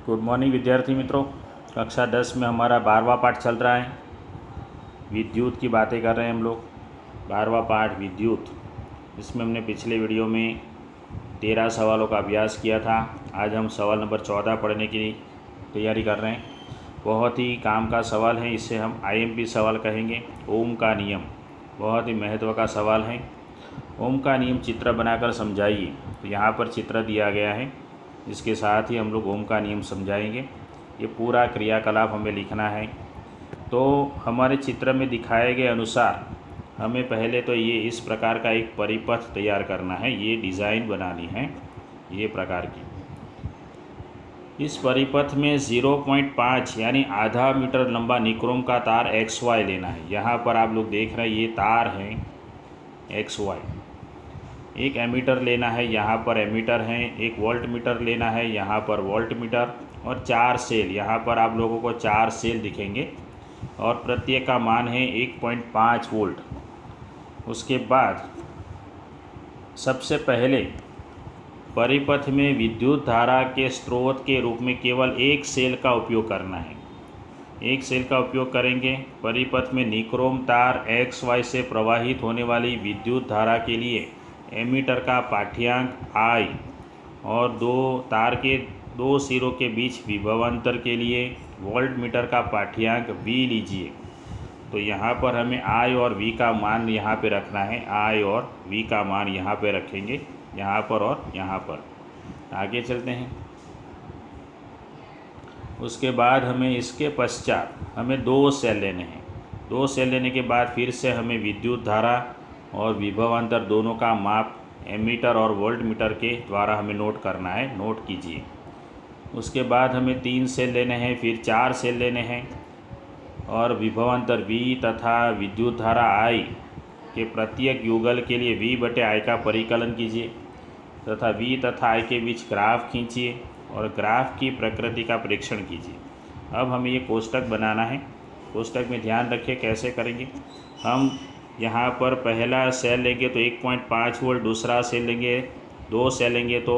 Good morning विद्यार्थी मित्रों। कक्षा 10 में हमारा 12वां पाठ चल रहा है। विद्युत की बातें कर रहे हैं हम लोग। 12वां पाठ विद्युत। इसमें हमने पिछले वीडियो में 13 सवालों का अभ्यास किया था। आज हम सवाल नंबर 14 पढ़ने की तैयारी कर रहे हैं। बहुत ही काम का सवाल है, इसे हम IMP सवाल कहेंगे। ओम का नियम बहुत ही महत्व का सवाल है। ओम का नियम चित्र बनाकर समझाइए। तो यहाँ पर चित्र दिया गया है, इसके साथ ही हम लोग ओम का नियम समझाएंगे। ये पूरा क्रियाकलाप हमें लिखना है। तो हमारे चित्र में दिखाए गए अनुसार हमें पहले तो ये इस प्रकार का एक परिपथ तैयार करना है, ये डिज़ाइन बनानी है ये प्रकार की। इस परिपथ में 0.5 यानी आधा मीटर लंबा निक्रोम का तार XY लेना है। यहाँ पर आप लोग देख रहे हैं ये तार है XY। एक एमीटर लेना है, यहाँ पर एमीटर है। एक वोल्ट मीटर लेना है, यहाँ पर वोल्ट मीटर। और 4 सेल, यहाँ पर आप लोगों को 4 सेल दिखेंगे और प्रत्येक का मान है 1.5 वोल्ट। उसके बाद सबसे पहले परिपथ में विद्युत धारा के स्रोत के रूप में केवल एक सेल का उपयोग करना है। एक सेल का उपयोग करेंगे। परिपथ में निक्रोम तार XY से प्रवाहित होने वाली विद्युत धारा के लिए एमीटर का पाठ्यांक I और तार के 2 सिरों के बीच विभवांतर के लिए वोल्ट मीटर का पाठ्यांक V लीजिए। तो यहाँ पर हमें I और V का मान यहाँ पे रखना है। I और V का मान यहाँ पे रखेंगे, यहाँ पर और यहाँ पर। आगे चलते हैं। उसके बाद हमें इसके पश्चात हमें 2 सेल लेने हैं। 2 सेल लेने के बाद फिर से हमें विद्युत धारा और विभवांतर दोनों का माप एमीटर और वोल्ट मीटर के द्वारा हमें नोट करना है, नोट कीजिए। उसके बाद हमें 3 सेल लेने हैं, फिर 4 सेल लेने हैं और विभवांतर V तथा विद्युत धारा I के प्रत्येक युगल के लिए V/I का परिकलन कीजिए तथा V तथा I के बीच ग्राफ खींचिए और ग्राफ की प्रकृति का परीक्षण कीजिए। अब हमें ये कोष्टक बनाना है। कोष्टक में ध्यान रखिए कैसे करेंगे। हम यहाँ पर पहला सेल लेंगे तो 1.5 वोल्ट, दूसरा सेल लेंगे 2 सेल लेंगे तो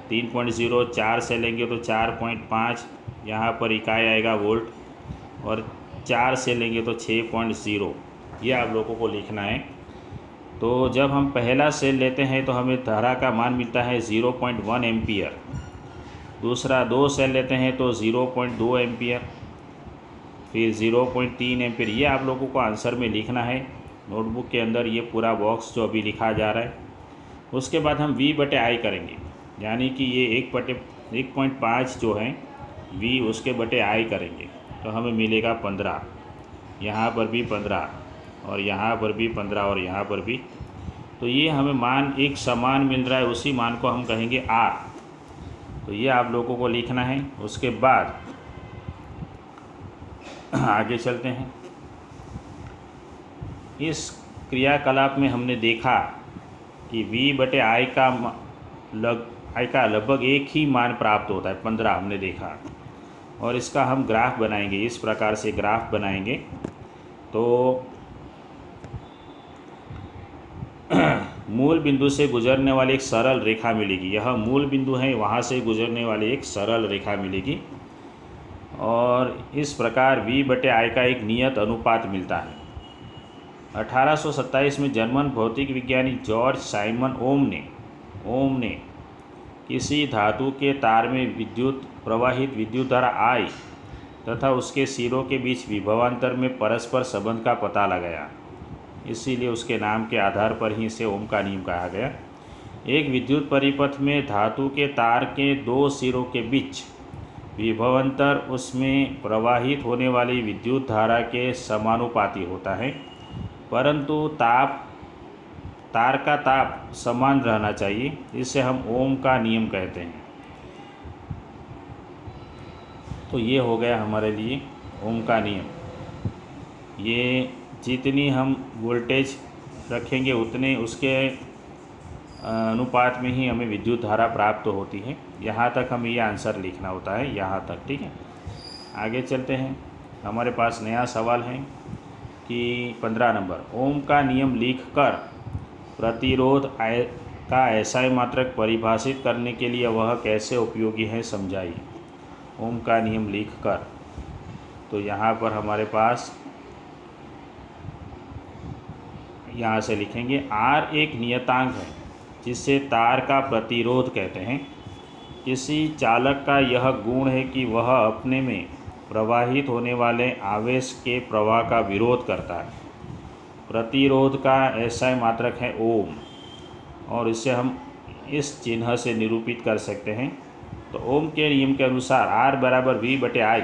3.0, 4 सेल लेंगे तो 4.5, यहाँ पर इकाई आएगा वोल्ट, और 4 सेल लेंगे तो 6.0। ये आप लोगों को लिखना है। तो जब हम पहला सेल लेते हैं तो हमें धारा का मान मिलता है 0.1 एम्पियर। दूसरा 2 सेल लेते हैं तो 0.2 एम्पियर, फिर 0.3 एम्पियर। ये आप लोगों को आंसर में लिखना है नोटबुक के अंदर, ये पूरा बॉक्स जो अभी लिखा जा रहा है। उसके बाद हम V/I करेंगे, यानी कि ये 1.5 जो है V उसके बटे I करेंगे तो हमें मिलेगा 15। यहाँ पर भी 15 और यहाँ पर भी 15 और यहाँ पर भी। तो ये हमें मान एक समान मिल रहा है, उसी मान को हम कहेंगे R। तो ये आप लोगों को लिखना है। उसके बाद आगे चलते हैं। इस क्रियाकलाप में हमने देखा कि V/I का लगभग एक ही मान प्राप्त होता है, 15 हमने देखा। और इसका हम ग्राफ बनाएंगे, इस प्रकार से ग्राफ बनाएंगे। तो मूल बिंदु से गुजरने वाली एक सरल रेखा मिलेगी। यह मूल बिंदु है, वहाँ से गुजरने वाली एक सरल रेखा मिलेगी और इस प्रकार V/I का एक नियत अनुपात मिलता है। 1827 में जर्मन भौतिक विज्ञानी जॉर्ज साइमन ओम ने किसी धातु के तार में प्रवाहित विद्युत धारा I तथा उसके सिरों के बीच विभवांतर में परस्पर संबंध का पता लगाया। इसीलिए उसके नाम के आधार पर ही इसे ओम का नियम कहा गया। एक विद्युत परिपथ में धातु के तार के 2 सिरों के बीच विभवांतर उसमें प्रवाहित होने वाली विद्युत धारा के समानुपाती होता है, परंतु तार का ताप समान रहना चाहिए। इसे हम ओम का नियम कहते हैं। तो ये हो गया हमारे लिए ओम का नियम। ये जितनी हम वोल्टेज रखेंगे उतने उसके अनुपात में ही हमें विद्युत धारा प्राप्त होती है। यहाँ तक हमें ये आंसर लिखना होता है, यहाँ तक, ठीक है। आगे चलते हैं। हमारे पास नया सवाल है कि 15 नंबर, ओम का नियम लिखकर प्रतिरोध का SI मात्रक परिभाषित करने के लिए वह कैसे उपयोगी है समझाइए। ओम का नियम लिखकर, तो यहाँ पर हमारे पास यहाँ से लिखेंगे R एक नियतांक है जिसे तार का प्रतिरोध कहते हैं। किसी चालक का यह गुण है कि वह अपने में प्रवाहित होने वाले आवेश के प्रवाह का विरोध करता है। प्रतिरोध का SI मात्रक है ओम, और इसे हम इस चिन्ह से निरूपित कर सकते हैं। तो ओम के नियम के अनुसार R बराबर V/I।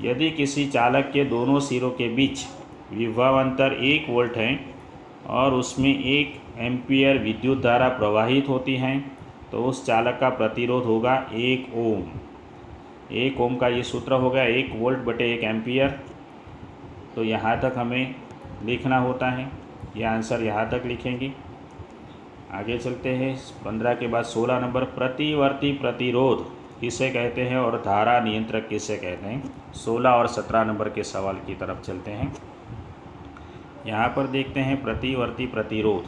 यदि किसी चालक के दोनों सिरों के बीच विभवांतर 1 वोल्ट है और उसमें 1 एम्पीयर विद्युत धारा प्रवाहित होती है, तो उस चालक का प्रतिरोध होगा 1 ओम। 1 ओम का ये सूत्र हो गया 1 वोल्ट/1 एम्पीयर। तो यहाँ तक हमें लिखना होता है, यह आंसर यहाँ तक लिखेंगे। आगे चलते हैं 15 के बाद 16 नंबर, प्रतिवर्ती प्रतिरोध किसे कहते हैं और धारा नियंत्रक किसे कहते हैं। 16 और 17 नंबर के सवाल की तरफ चलते हैं। यहाँ पर देखते हैं प्रतिवर्ती प्रतिरोध।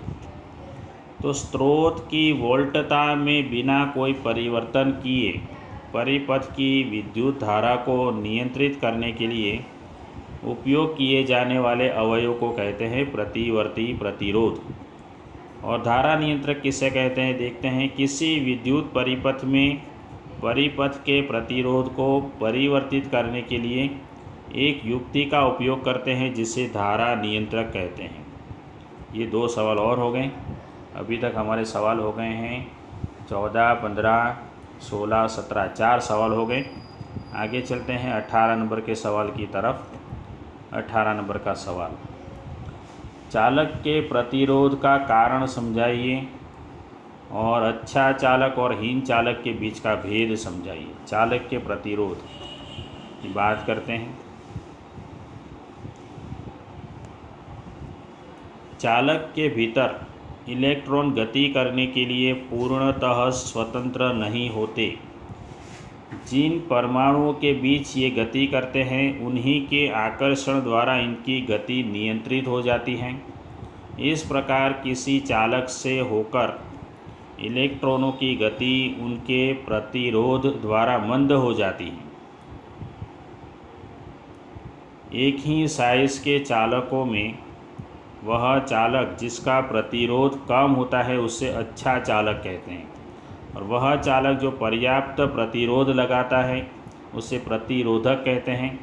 तो स्रोत की वोल्टता में बिना कोई परिवर्तन किए परिपथ की विद्युत धारा को नियंत्रित करने के लिए उपयोग किए जाने वाले अवयव को कहते हैं प्रतिवर्ती प्रतिरोध। और धारा नियंत्रक किसे कहते हैं, देखते हैं। किसी विद्युत परिपथ में परिपथ के प्रतिरोध को परिवर्तित करने के लिए एक युक्ति का उपयोग करते हैं जिसे धारा नियंत्रक कहते हैं। ये 2 सवाल और हो गए। अभी तक हमारे सवाल हो गए हैं 14, 15, 16, 17, 4 सवाल हो गए। आगे चलते हैं 18 नंबर के सवाल की तरफ। 18 नंबर का सवाल, चालक के प्रतिरोध का कारण समझाइए और अच्छा चालक और हीन चालक के बीच का भेद समझाइए। चालक के प्रतिरोध की बात करते हैं। चालक के भीतर इलेक्ट्रॉन गति करने के लिए पूर्णतः स्वतंत्र नहीं होते। जिन परमाणुओं के बीच ये गति करते हैं उन्हीं के आकर्षण द्वारा इनकी गति नियंत्रित हो जाती है। इस प्रकार किसी चालक से होकर इलेक्ट्रॉनों की गति उनके प्रतिरोध द्वारा मंद हो जाती है। एक ही साइज के चालकों में वह चालक जिसका प्रतिरोध कम होता है उसे अच्छा चालक कहते हैं, और वह चालक जो पर्याप्त प्रतिरोध लगाता है उसे प्रतिरोधक कहते हैं।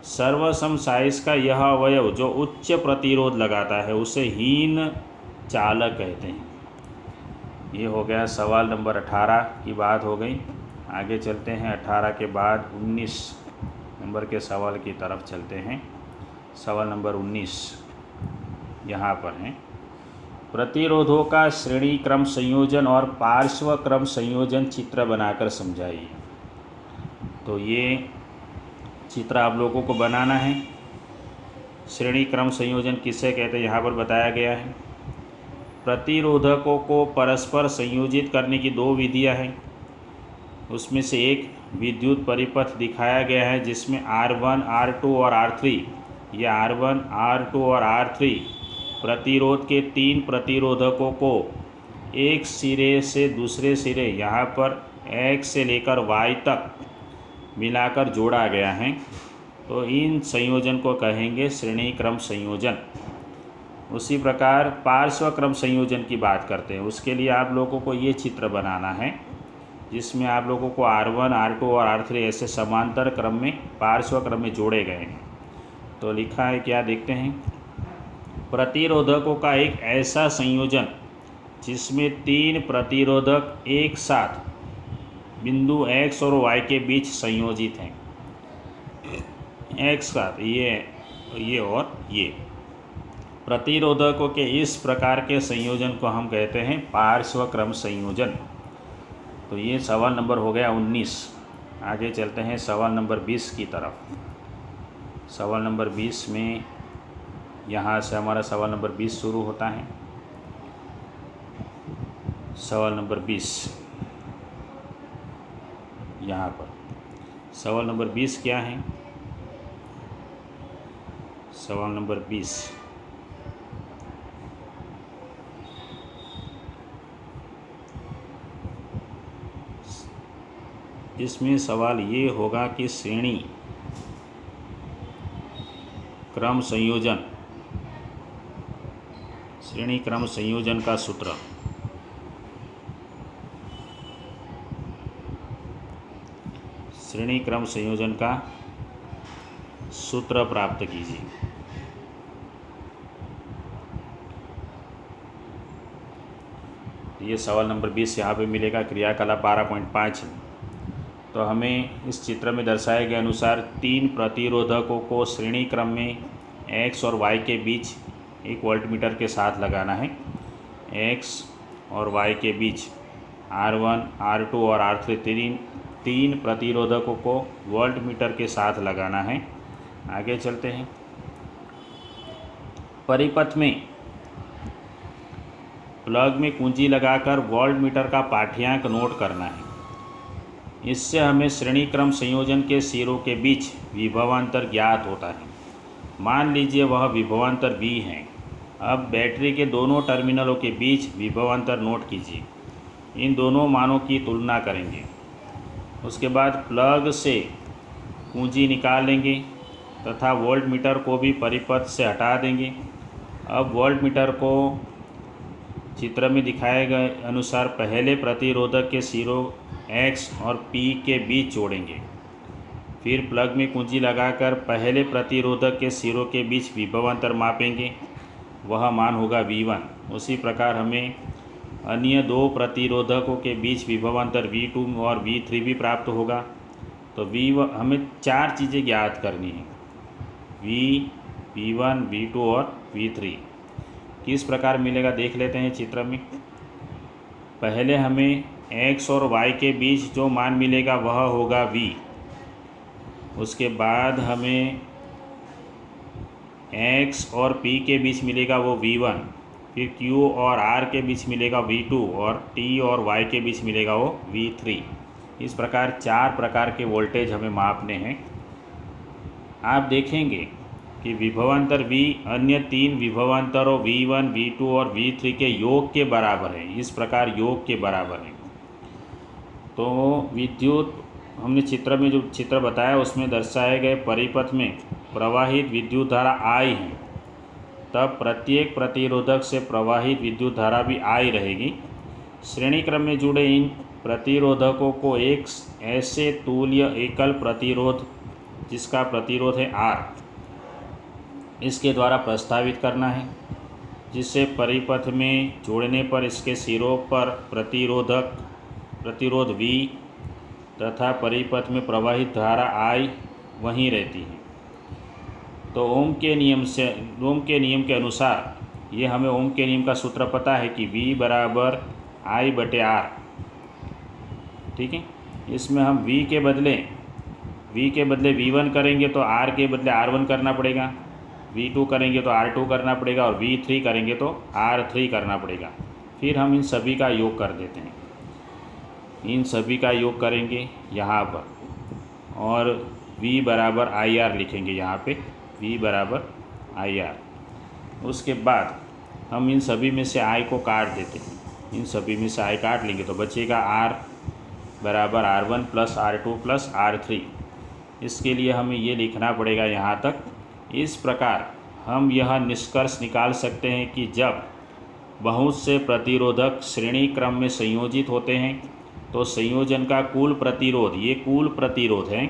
सर्वसम साइज का यह अवयव जो उच्च प्रतिरोध लगाता है उसे हीन चालक कहते हैं। ये हो गया सवाल नंबर 18 की बात हो गई। आगे चलते हैं 18 के बाद 19 नंबर के सवाल की तरफ चलते हैं। सवाल नंबर 19 यहाँ पर है, प्रतिरोधों का श्रेणी क्रम संयोजन और पार्श्व क्रम संयोजन चित्र बनाकर समझाइए। तो ये चित्र आप लोगों को बनाना है। श्रेणी क्रम संयोजन किसे कहते हैं यहाँ पर बताया गया है। प्रतिरोधकों को परस्पर संयोजित करने की 2 विधियाँ हैं। उसमें से एक विद्युत परिपथ दिखाया गया है जिसमें R1, R2 और R3, या R1, R2 और R3 प्रतिरोध के 3 प्रतिरोधकों को एक सिरे से दूसरे सिरे यहाँ पर X से लेकर Y तक मिलाकर जोड़ा गया है। तो इन संयोजन को कहेंगे श्रेणी क्रम संयोजन। उसी प्रकार पार्श्व क्रम संयोजन की बात करते हैं। उसके लिए आप लोगों को ये चित्र बनाना है जिसमें आप लोगों को R1, R2 और R3 ऐसे समांतर क्रम में पार्श्व क्रम में जोड़े गए हैं। तो लिखा है क्या, देखते हैं। प्रतिरोधकों का एक ऐसा संयोजन जिसमें 3 प्रतिरोधक एक साथ बिंदु X और Y के बीच संयोजित हैं। X साथ ये और ये प्रतिरोधकों के इस प्रकार के संयोजन को हम कहते हैं पार्श्व क्रम संयोजन। तो ये सवाल नंबर हो गया 19। आगे चलते हैं सवाल नंबर 20 की तरफ। सवाल नंबर 20 में यहाँ से हमारा सवाल नंबर 20 शुरू होता है। सवाल नंबर 20 यहाँ पर। सवाल नंबर 20 क्या है? सवाल नंबर 20, इसमें सवाल ये होगा कि श्रेणी क्रम संयोजन का सूत्र। श्रेणी क्रम संयोजन का सूत्र प्राप्त कीजिए। ये सवाल नंबर 20 यहाँ पे मिलेगा। क्रियाकलाप 12.5। तो हमें इस चित्र में दर्शाए गए अनुसार 3 प्रतिरोधकों को श्रेणी क्रम में x और y के बीच एक वोल्टमीटर के साथ लगाना है। x और y के बीच R1, R2 और R3 तीन प्रतिरोधकों को वोल्टमीटर के साथ लगाना है। आगे चलते हैं। परिपथ में प्लग में कुंजी लगाकर वोल्टमीटर का पाठ्यांक नोट करना है। इससे हमें श्रेणी क्रम संयोजन के सिरों के बीच विभवांतर ज्ञात होता है। मान लीजिए वह विभवांतर V है। अब बैटरी के दोनों टर्मिनलों के बीच विभवांतर नोट कीजिए। इन दोनों मानों की तुलना करेंगे। उसके बाद प्लग से कुंजी निकाल लेंगे तथा वोल्टमीटर को भी परिपथ से हटा देंगे। अब वोल्टमीटर को चित्र में दिखाए गए अनुसार पहले प्रतिरोधक के सिरों X और P के बीच जोड़ेंगे। फिर प्लग में कुंजी लगाकर पहले प्रतिरोधक के सिरों के बीच विभवांतर मापेंगे। वह मान होगा V1। उसी प्रकार हमें अन्य 2 प्रतिरोधकों के बीच विभवांतर V2 और V3 भी प्राप्त होगा। तो हमें 4 चीज़ें ज्ञात करनी है, V1, V2 और V3। किस प्रकार मिलेगा देख लेते हैं चित्र में। पहले हमें x और y के बीच जो मान मिलेगा वह होगा V। उसके बाद हमें x और p के बीच मिलेगा वो V1। फिर q और r के बीच मिलेगा V2 और t और y के बीच मिलेगा वो V3। इस प्रकार 4 प्रकार के वोल्टेज हमें मापने हैं। आप देखेंगे कि विभवांतर V अन्य 3 विभवांतरों V1, V2 और V3 के योग के बराबर है। इस प्रकार योग के बराबर है। तो विद्युत हमने चित्र में जो चित्र बताया उसमें दर्शाए गए परिपथ में प्रवाहित विद्युत धारा I है। तब प्रत्येक प्रतिरोधक से प्रवाहित विद्युत धारा भी I रहेगी। श्रेणी क्रम में जुड़े इन प्रतिरोधकों को एक ऐसे तुल्य एकल प्रतिरोध जिसका प्रतिरोध है R, इसके द्वारा प्रस्तावित करना है, जिससे परिपथ में जोड़ने पर इसके सिरों पर प्रतिरोध V तथा परिपथ में प्रवाहित धारा I वहीं रहती है। तो ओम के नियम के अनुसार ये हमें ओम के नियम का सूत्र पता है कि V बराबर I/R। ठीक है। इसमें हम V के बदले V1 करेंगे तो R के बदले R1 करना पड़ेगा, V2 करेंगे तो R2 करना पड़ेगा और V3 करेंगे तो R3 करना पड़ेगा। फिर हम इन सभी का योग कर देते हैं। इन सभी का योग करेंगे यहाँ पर और V बराबर IR लिखेंगे यहाँ पे, V बराबर IR। उसके बाद हम इन सभी में से I को काट देते हैं। इन सभी में से I काट लेंगे तो बचेगा R बराबर R1 plus R2 plus R3। इसके लिए हमें ये लिखना पड़ेगा यहाँ तक। इस प्रकार हम यह निष्कर्ष निकाल सकते हैं कि जब बहुत से प्रतिरोधक श्रेणी क्रम में संयोजित होते हैं तो संयोजन का कुल प्रतिरोध, ये कुल प्रतिरोध है,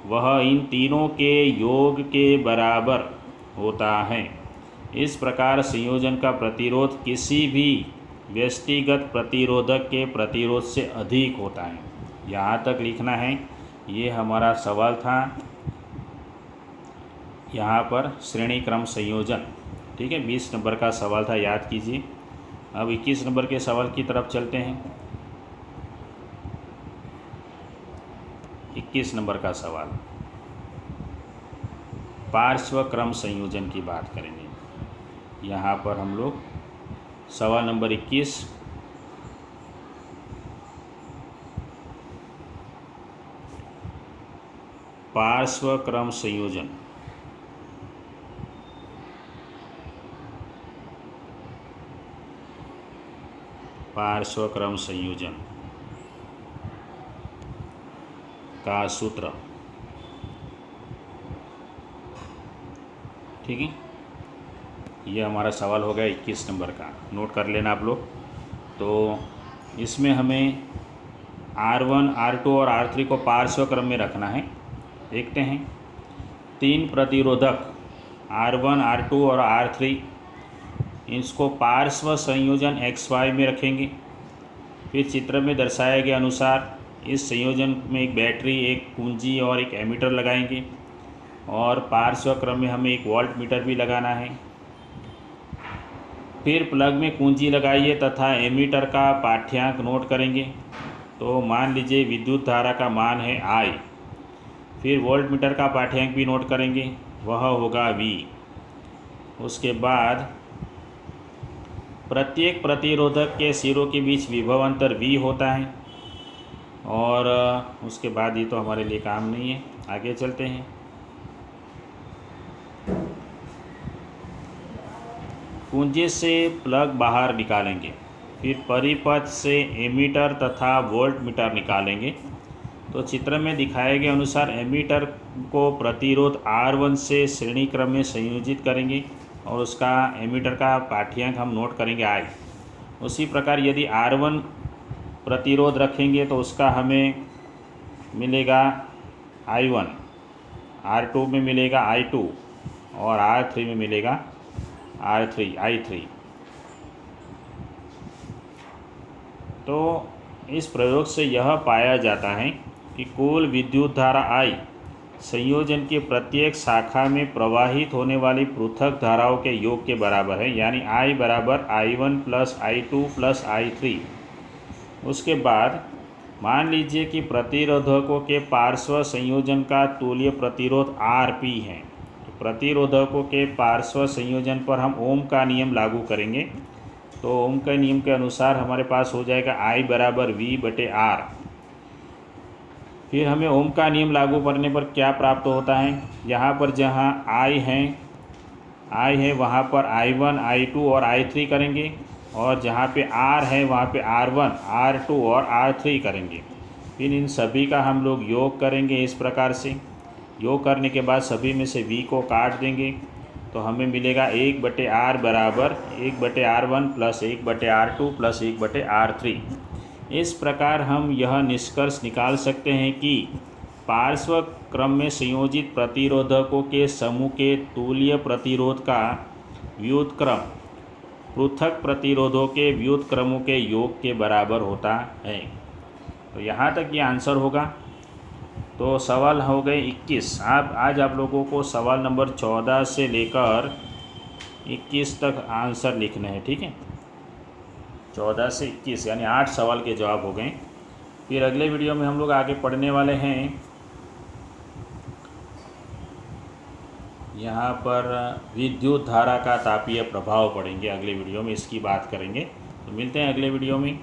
वह इन तीनों के योग के बराबर होता है। इस प्रकार संयोजन का प्रतिरोध किसी भी व्यष्टिगत प्रतिरोधक के प्रतिरोध से अधिक होता है। यहाँ तक लिखना है। ये हमारा सवाल था यहाँ पर श्रेणी क्रम संयोजन। ठीक है, 20 नंबर का सवाल था, याद कीजिए। अब 21 नंबर के सवाल की तरफ चलते हैं। 21 नंबर का सवाल पार्श्व क्रम संयोजन की बात करेंगे। यहाँ पर हम लोग सवाल नंबर 21 पार्श्व क्रम संयोजन। पार्श्व क्रम संयोजन का सूत्र। ठीक है, ये हमारा सवाल हो गया 21 नंबर का, नोट कर लेना आप लोग। तो इसमें हमें R1, R2 और R3 को पार्श्व क्रम में रखना है। देखते हैं, 3 प्रतिरोधक R1, R2 और R3, इसको पार्श्व संयोजन XY में रखेंगे। फिर चित्र में दर्शाए गए अनुसार इस संयोजन में एक बैटरी, एक कुंजी और एक एमीटर लगाएंगे, और पार्श्व क्रम में हमें एक वोल्ट मीटर भी लगाना है। फिर प्लग में कुंजी लगाइए तथा एमीटर का पाठ्यांक नोट करेंगे। तो मान लीजिए विद्युत धारा का मान है I। फिर वोल्ट मीटर का पाठ्यांक भी नोट करेंगे, वह होगा V। उसके बाद प्रत्येक प्रतिरोधक के सिरों के बीच विभव अंतर V होता है। और उसके बाद ये तो हमारे लिए काम नहीं है, आगे चलते हैं। कुंजी से प्लग बाहर निकालेंगे, फिर परिपथ से एमीटर तथा वोल्ट मीटर निकालेंगे। तो चित्र में दिखाए गए अनुसार एमीटर को प्रतिरोध R1 से श्रेणी क्रम में संयोजित करेंगे और उसका एमीटर का पाठ्यांक हम नोट करेंगे I। उसी प्रकार यदि R1 प्रतिरोध रखेंगे तो उसका हमें मिलेगा I1, R2 में मिलेगा I2 और R3 में मिलेगा I3। तो इस प्रयोग से यह पाया जाता है कि कुल विद्युत धारा I संयोजन की प्रत्येक शाखा में प्रवाहित होने वाली पृथक धाराओं के योग के बराबर है, यानी I बराबर I1 plus I2 plus I3। उसके बाद मान लीजिए कि प्रतिरोधकों के पार्श्व संयोजन का तुल्य प्रतिरोध RP है। तो प्रतिरोधकों के पार्श्व संयोजन पर हम ओम का नियम लागू करेंगे। तो ओम के नियम के अनुसार हमारे पास हो जाएगा I बराबर V/R। फिर हमें ओम का नियम लागू करने पर क्या प्राप्त होता है, यहाँ पर जहाँ I है वहाँ पर I1, I2 और I3 करेंगे, और जहाँ पे R है वहाँ पे R1, R2 और R3 करेंगे। फिर इन सभी का हम लोग योग करेंगे। इस प्रकार से योग करने के बाद सभी में से V को काट देंगे, तो हमें मिलेगा 1/R बराबर 1/R1 plus 1/R2 plus 1/R3। इस प्रकार हम यह निष्कर्ष निकाल सकते हैं कि पार्श्व क्रम में संयोजित प्रतिरोधकों के समूह के तुल्य प्रतिरोध का व्युत्क्रम पृथक प्रतिरोधों के व्युत्क्रमों के योग के बराबर होता है। तो यहाँ तक ये आंसर होगा। तो सवाल हो गए 21। आज आप लोगों को सवाल नंबर 14 से लेकर 21 तक आंसर लिखने हैं। ठीक है, 14 से 21 यानी 8 सवाल के जवाब हो गए। फिर अगले वीडियो में हम लोग आगे पढ़ने वाले हैं, यहाँ पर विद्युत धारा का तापीय प्रभाव पढ़ेंगे। अगले वीडियो में इसकी बात करेंगे। तो मिलते हैं अगले वीडियो में।